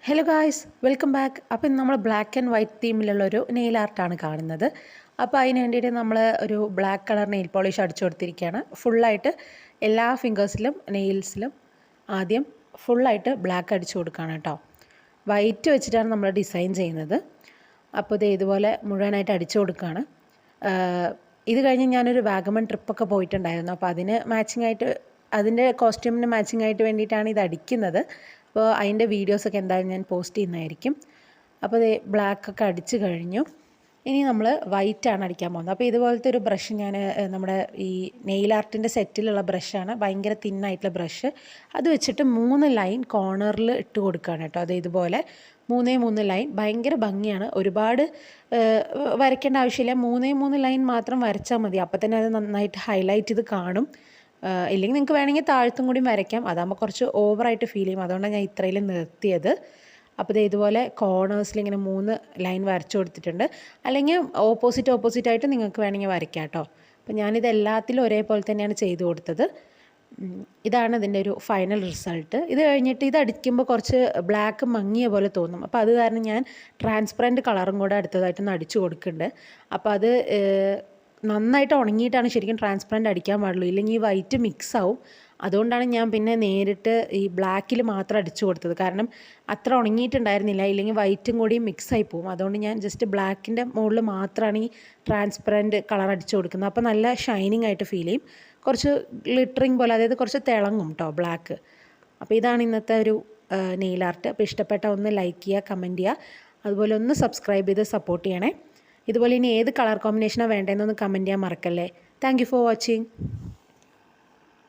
Hello guys, welcome back. അപ്പോൾ ഇന്ന് നമ്മൾ ബ്ലാക്ക് ആൻഡ് വൈറ്റ് തീമിലുള്ളൊരു നെയിൽ ആർട്ടാണ് കാണുന്നത്. അപ്പോൾ അതിന് വേണ്ടിയിട്ട് നമ്മൾ ഒരു ബ്ലാക്ക് കളർ നെയിൽ പോളിഷ് അടിച്ചു കൊടുത്തിരിക്കുകയാണ്. ഫുള്ളായിട്ട് എല്ലാ ഫിംഗേഴ്സിലും നെയിൽസിലും ആദ്യം ഫുള്ളായിട്ട് ബ്ലാക്ക് അടിച്ചു കൊടുക്കുകയാണ് കേട്ടോ. വൈറ്റ് വെച്ചിട്ടാണ് നമ്മൾ ഡിസൈൻ ചെയ്യുന്നത്. അപ്പോൾ ഇത് ഇതുപോലെ മുഴുവനായിട്ട് അടിച്ചു കൊടുക്കുകയാണ്. ഇത് കഴിഞ്ഞ് ഞാനൊരു വാഗമൺ ട്രിപ്പൊക്കെ പോയിട്ടുണ്ടായിരുന്നു. അപ്പോൾ അതിന് മാച്ചിങ് ആയിട്ട് അതിൻ്റെ കോസ്റ്റ്യൂമിന് മാച്ചിങ് ആയിട്ട് വേണ്ടിയിട്ടാണ് ഇത് അടിക്കുന്നത്. അപ്പോൾ അതിൻ്റെ വീഡിയോസൊക്കെ എന്തായാലും ഞാൻ പോസ്റ്റ് ചെയ്യുന്നതായിരിക്കും. അപ്പോൾ ഇത് ബ്ലാക്കൊക്കെ അടിച്ച് കഴിഞ്ഞു. ഇനി നമ്മൾ വൈറ്റാണ് അടിക്കാൻ പോകുന്നത്. അപ്പോൾ ഇതുപോലത്തെ ഒരു ബ്രഷ് ഞാൻ നമ്മുടെ ഈ നെയിൽ ആർട്ടിൻ്റെ സെറ്റിലുള്ള ബ്രഷാണ്, ഭയങ്കര തിന്നായിട്ടുള്ള ബ്രഷ്. അത് വെച്ചിട്ട് 3 ലൈൻ കോർണറിൽ ഇട്ട് കൊടുക്കുകയാണ് കേട്ടോ. അത് ഇതുപോലെ 3 ലൈൻ, ഭയങ്കര ഭംഗിയാണ്. ഒരുപാട് വരയ്ക്കേണ്ട ആവശ്യമില്ല, 3 ലൈൻ മാത്രം വരച്ചാൽ മതി. അപ്പോൾ തന്നെ അത് നന്നായിട്ട് ഹൈലൈറ്റ് ചെയ്ത് കാണും. ഇല്ലെങ്കിൽ നിങ്ങൾക്ക് വേണമെങ്കിൽ താഴത്തും കൂടി വരയ്ക്കാം. അതാകുമ്പോൾ കുറച്ച് ഓവറായിട്ട് ഫീൽ ചെയ്യും. അതുകൊണ്ടാണ് ഞാൻ ഇത്രയിൽ നിർത്തിയത്. അപ്പോൾ ഇത് ഇതുപോലെ കോർണേഴ്സിൽ ഇങ്ങനെ 3 ലൈൻ വരച്ചു കൊടുത്തിട്ടുണ്ട്. അല്ലെങ്കിൽ ഓപ്പോസിറ്റായിട്ട് നിങ്ങൾക്ക് വേണമെങ്കിൽ വരയ്ക്കാം കേട്ടോ. അപ്പോൾ ഞാനിത് എല്ലാത്തിലും ഒരേപോലെ തന്നെയാണ് ചെയ്ത് കൊടുത്തത്. ഇതാണ് ഇതിൻ്റെ ഒരു ഫൈനൽ റിസൾട്ട്. ഇത് കഴിഞ്ഞിട്ട് ഇത് അടിക്കുമ്പോൾ കുറച്ച് ബ്ലാക്ക് മങ്ങിയ പോലെ തോന്നും. അപ്പോൾ അത് കാരണം ഞാൻ ട്രാൻസ്പെറൻറ്റ് കളറും കൂടെ അടുത്തതായിട്ടൊന്ന് അടിച്ചു കൊടുക്കുന്നുണ്ട്. അപ്പോൾ അത് നന്നായിട്ട് ഉണങ്ങിയിട്ടാണ് ശരിക്കും ട്രാൻസ്പെറൻറ്റ് അടിക്കാൻ പാടുള്ളൂ, ഇല്ലെങ്കിൽ ഈ വൈറ്റ് മിക്സ് ആവും. അതുകൊണ്ടാണ് ഞാൻ പിന്നെ നേരിട്ട് ഈ ബ്ലാക്കിൽ മാത്രം അടിച്ചു കൊടുത്തത്. കാരണം അത്ര ഉണങ്ങിയിട്ടുണ്ടായിരുന്നില്ല, ഇല്ലെങ്കിൽ വൈറ്റും കൂടി മിക്സായി പോവും. അതുകൊണ്ട് ഞാൻ ജസ്റ്റ് ബ്ലാക്കിൻ്റെ മുകളിൽ മാത്രമാണ് ഈ ട്രാൻസ്പെറൻറ്റ് കളർ അടിച്ചു കൊടുക്കുന്നത്. അപ്പോൾ നല്ല ഷൈനിങ് ആയിട്ട് ഫീൽ ചെയ്യും, കുറച്ച് ഗ്ലിറ്ററിങ് പോലെ, അതായത് കുറച്ച് തിളങ്ങും കേട്ടോ ബ്ലാക്ക്. അപ്പോൾ ഇതാണ് ഇന്നത്തെ ഒരു നെയിൽ ആർട്ട്. അപ്പോൾ ഇഷ്ടപ്പെട്ട ഒന്ന് ലൈക്ക് ചെയ്യുക, കമൻറ്റ് ചെയ്യുക, അതുപോലെ ഒന്ന് സബ്സ്ക്രൈബ് ചെയ്ത് സപ്പോർട്ട് ചെയ്യണേ. ഇതുപോലെ ഇനി ഏത് കളർ കോമ്പിനേഷനാണ് വേണ്ടതെന്നൊന്ന് കമൻറ്റ് ചെയ്യാൻ മറക്കല്ലേ. Thank you for watching.